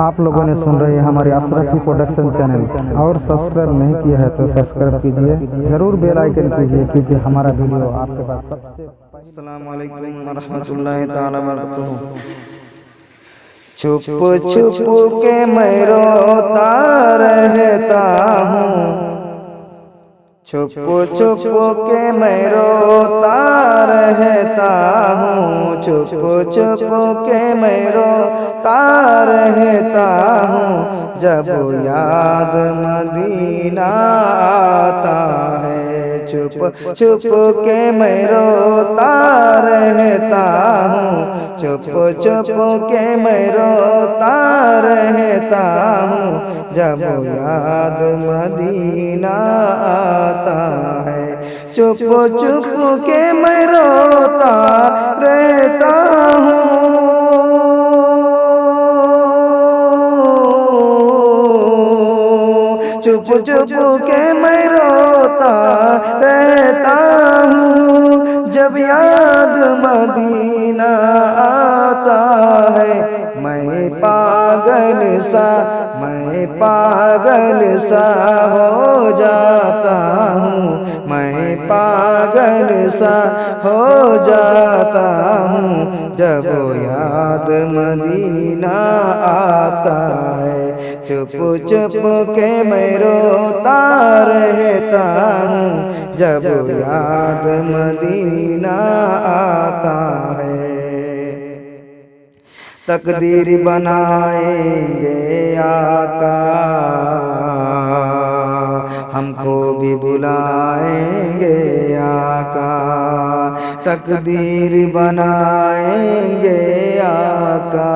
آپ لوگوں نے سن رہے ہیں ہماری اشرفی پروڈکشن چینل، اور سبسکرائب نہیں کیا ہے تو سبسکرائب کیجئے، ضرور بیل آئیکن کیجئے کیونکہ ہمارا ویڈیو آپ کے پاس سب سے السلام علیکم ورحمۃ اللہ تعالی وبرکاتہ۔ چھپ چھپ کے میں روتا رہتا ہوں، چھپ چھپ کے میں روتا رہتا ہوں، چھپ چھپ کے میں روتا رہتا ہوں، جب یاد مدینہ آتا ہے، چھپ چھپ کے میں روتا رہتا ہوں، چھپ چھپ کے میں روتا رہتا ہوں، جب یاد مدینہ آتا ہے، چھپ چھپ کے میں روتا رہتا ہوں، چھپ چھپ کے میں روتا رہتا ہوں، جب یاد مدینہ آتا ہے، میں پاگل سا ہو جاتا ہوں، میں پاگل سا ہو جاتا ہوں، جب یاد مدینہ آتا ہے، چھپ چھپ کے میں روتا رہتا ہوں، جب یاد مدینہ آتا ہے۔ تقدیر بنائیں گے آقا، ہم کو بھی بلائیں گے آقا، تقدیر بنائیں گے آقا،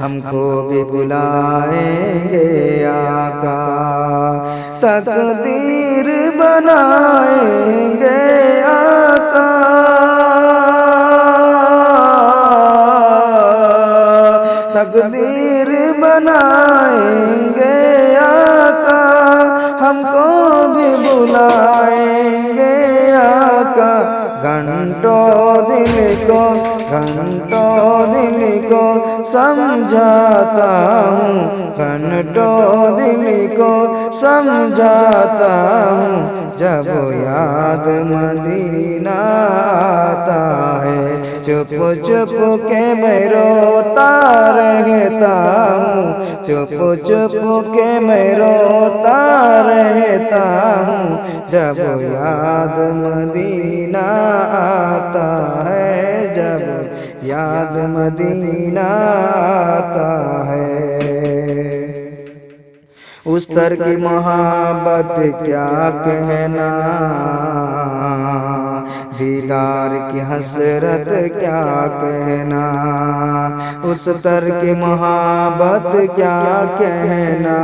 ہم کو بھی بلائیں گے آقا، تقدیر بنائیں گے آقا، تقدیر بنائیں گے آقا، ہم کو بھی بلائیں گے آقا، گھنٹوں دل کو سمجھاتا ہوں، گھنٹوں دل کو سمجھاتا ہوں، جب یاد مدینہ آتا ہے، چھپ چھپ کے میں روتا رہتا ہوں، چھپ چھپ کے میں روتا رہتا ہوں، جب یاد مدینہ آتا ہے، جب یاد مدینہ آتا ہے۔ اس طرح کی محبت کیا کہنا، دیدار کی حسرت کیا کہنا، اس طرح کی محبت کیا کہنا،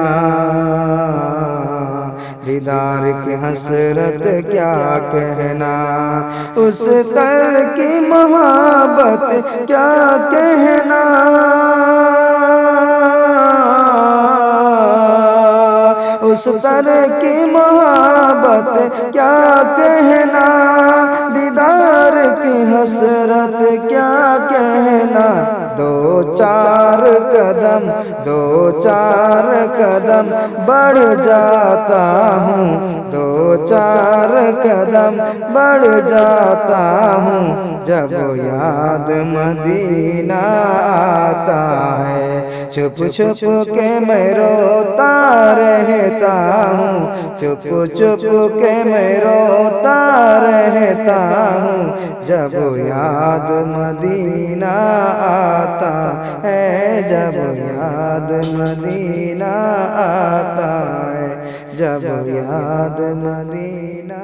دیدار کی حسرت کیا کہنا، اس طرح کی محبت کیا کہنا، اس طرح کی محبت کیا کہنا، دیدار کی حسرت کیا کہنا، دو چار قدم بڑھ جاتا ہوں، دو چار قدم بڑھ جاتا ہوں، جب یاد مدینہ آتا ہے، چھپ چھپ کے میں روتا رہتا ہوں، چھپ چھپ کے میں روتا رہتا ہوں، جب یاد مدینہ آتا ہے، جب یاد مدینہ آتا ہے، جب یاد مدینہ